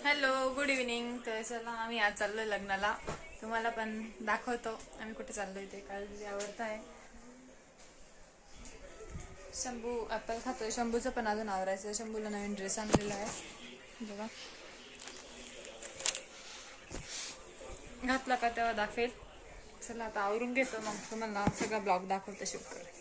Hello good evening. तर चला आम्ही आज चाललोय लग्नाला. तुम्हाला पण दाखवतो आम्ही कुठे चाललोय ते. काळजी आवडत आहे. शंभू ॲपल खातोय. शंभूचं पण अजून आवरायचं. शंभूला नवीन ड्रेस आणलेला आहे बघा. घातला का तेव्हा दाखवेल. चला आता आवरून घेतो मग तुम्हाला सगळा ब्लॉग दाखवतो शूट कर.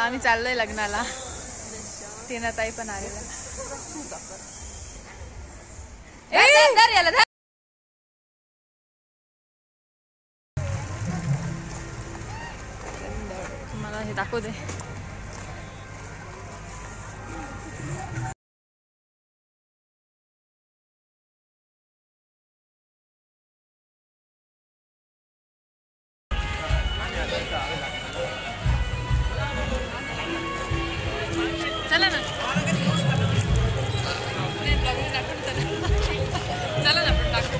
आम्ही चाललोय लग्नाला. टीना ताई पण आलेला. तुम्हाला हे दाखवू दे. चला ना. चला ना आपण टाकू.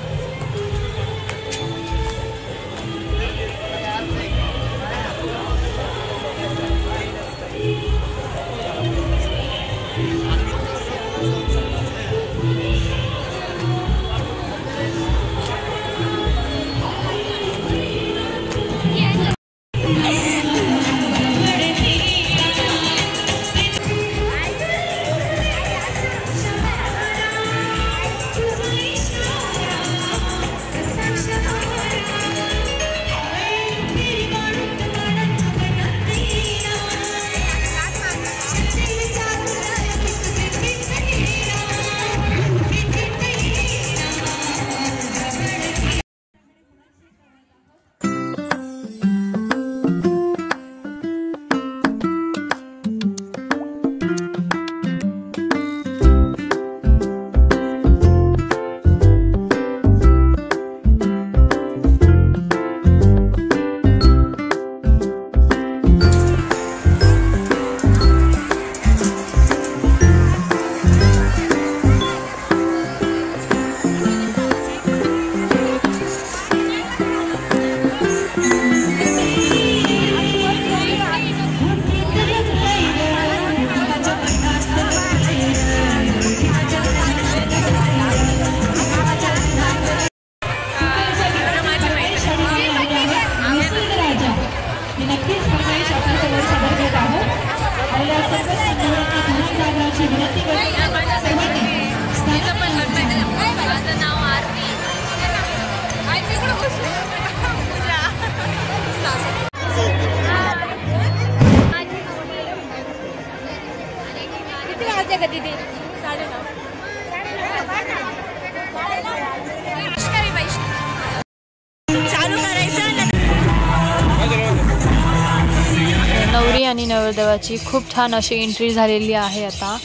नवरदेवाची खूप छान अशी एंट्री झालेली आहे आता।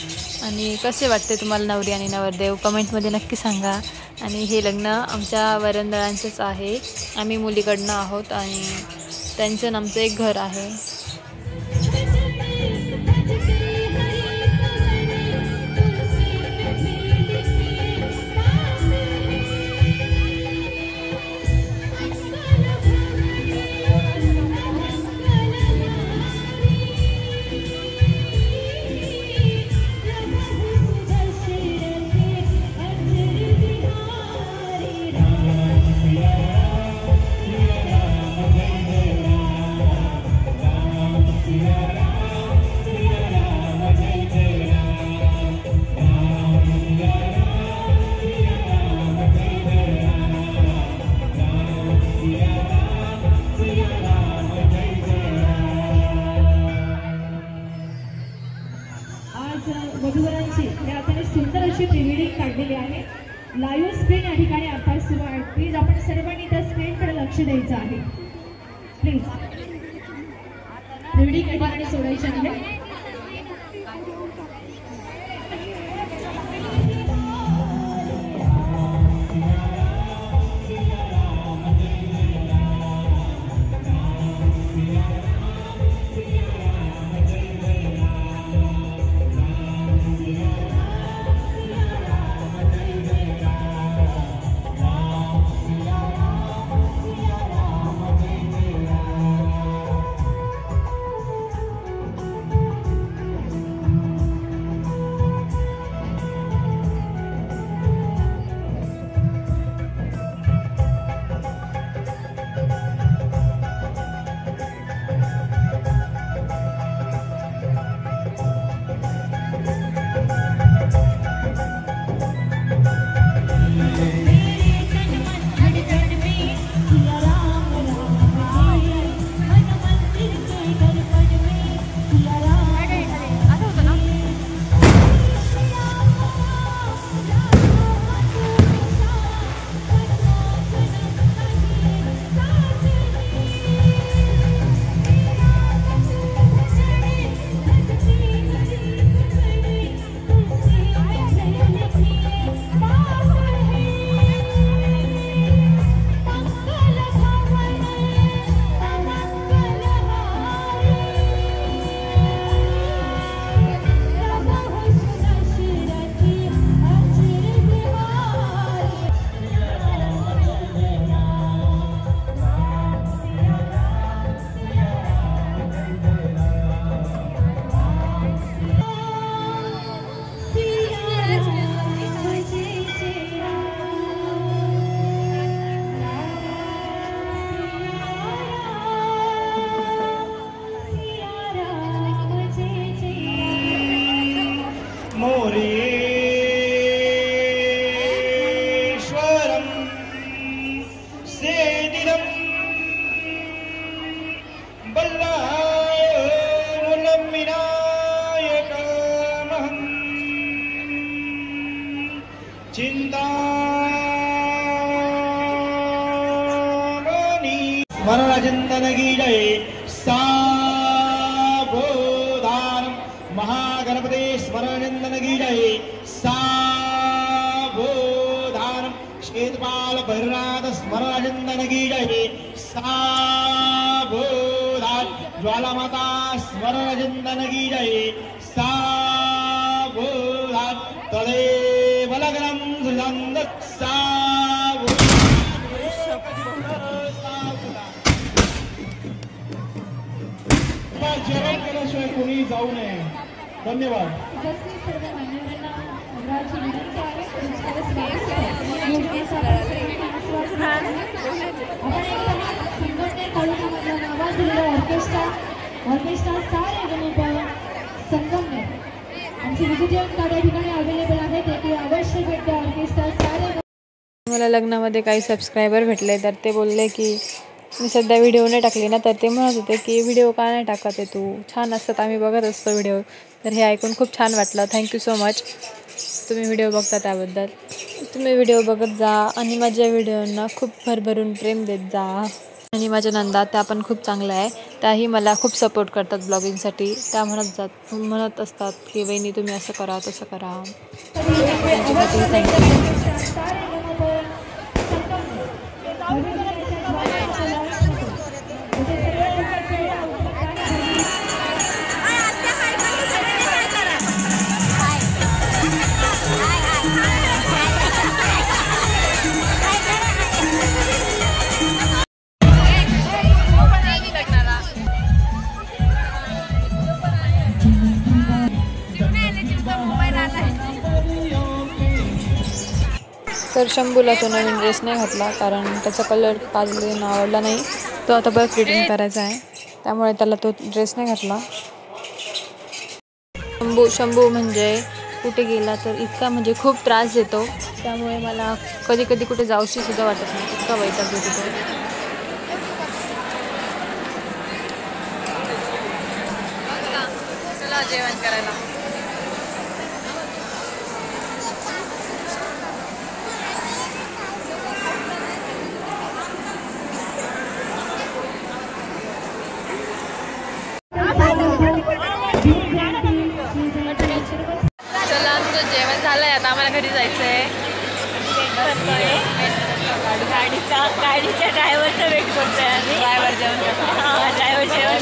आणि कसे वाटते तुम्हाला नवरी आणि नवरदेव कमेंटमध्ये नक्की सांगा। आणि हे लग्न आमच्या वरंदळांचंच आहे, आम्ही मुलीकडनं आहोत आणि त्यांचं आमचं एक घर आहे। वधूवरांची या अतिशय सुंदर अशी प्री-वेडिंग काढलेली आहे। लाईव्ह स्क्रीन या ठिकाणी आता सुरू आहे। प्लीज आपण सर्वांनी त्या स्क्रीनकडे लक्ष द्यायचं आहे। प्लीज प्री-वेडिंग या ठिकाणी सोडायची आहे। मोरेश्वरं सेदिनं बल्लामुलं विनायकमहं चिन्तामणि स्मरणचिन्तन की जय। सावधानम् महागणपते स्मरणचिन्तन की जय। सावधानम् श्वेतपाल भैरवनाथ स्मरणचिन्तन की जय। सावधान ज्वाला माता स्मरणचिन्तन की जय। सावधान तदेव लग्नं सृजन्त जेवण केल्याशिवाय कोणी जाऊ नये। धन्यवाद। ऑर्केस्ट्रा सारे संगमनेर आमची विजिटिंग कार्ड या ठिकाणी अवेलेबल आहे, ते अवश्य भेट द्या। ऑर्केस्ट्रा सारे मला लग्नामध्ये काही सबस्क्रायबर भेटले तर ते बोलले की मी सध्या व्हिडिओ नाही टाकली ना, तर ते म्हणत होते की व्हिडिओ का नाही टाकत आहे तू, छान असतात आम्ही बघत असतो व्हिडिओ। तर हे ऐकून खूप छान वाटलं। थँक्यू सो मच तुम्ही व्हिडिओ बघता त्याबद्दल। तुम्ही व्हिडिओ बघत जा आणि माझ्या व्हिडिओंना खूप भरभरून प्रेम देत जा। आणि माझ्या नंदा त्या पण खूप चांगल्या आहे. त्याही मला खूप सपोर्ट करतात ब्लॉगिंगसाठी. त्या म्हणत असतात की वहिनी तुम्ही असं करा तसं करा. त्यांच्यासाठी तर शंभूला तो नवीन ड्रेस नाही घातला कारण त्याचा कलर काजलीनं आवडला नाही. तो आता परत रिटर्न करायचा आहे, त्यामुळे त्याला तो ड्रेस नाही घातला. शंभू म्हणजे कुठे गेला तर इतका म्हणजे खूप त्रास देतो, त्यामुळे मला कधी कधी कुठे जाऊशी सुद्धा वाटत नाही. इतका वैताग देतो तो. चला जेवण करायला. चला आमचं जेवण झालंय, आता आम्हाला घरी जायचंय. गाडीच्या ड्रायव्हरचं वेट करतोय आम्ही. ड्रायव्हर जेवण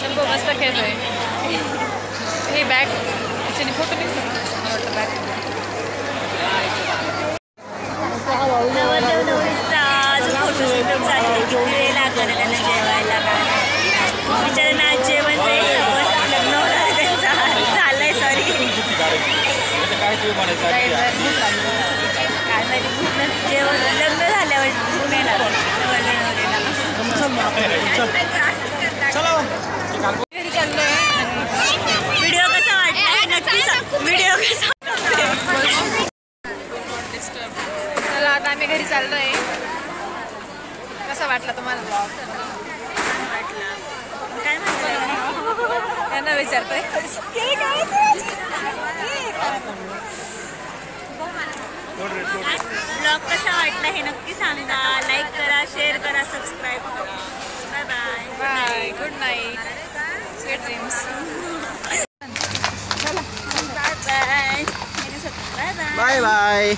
शंभू मस्त खेळतोय. हे बॅग ॲक्च्युली फोटो निघतो बॅग. जेवायला बिचाऱ्यांना आज जेवण लग्न होणार त्यांचा झालंय. सॉरी काय जेवण लग्न झाल्यावर पुण्याला घरी चाललोय. व्हिडिओ कसा वाटला नक्की व्हिडिओ कसा. चला आता आम्ही घरी चाललोय. कसा वाटला तुम्हाला ब्लॉग? काय म्हणतो त्यांना विचारतोय. ब्लॉग कसा वाटला हे नक्की सांगा. लाईक करा, शेअर करा, सबस्क्राईब करा. Bye bye bye. Good night, sweet dreams. Bye bye bye bye.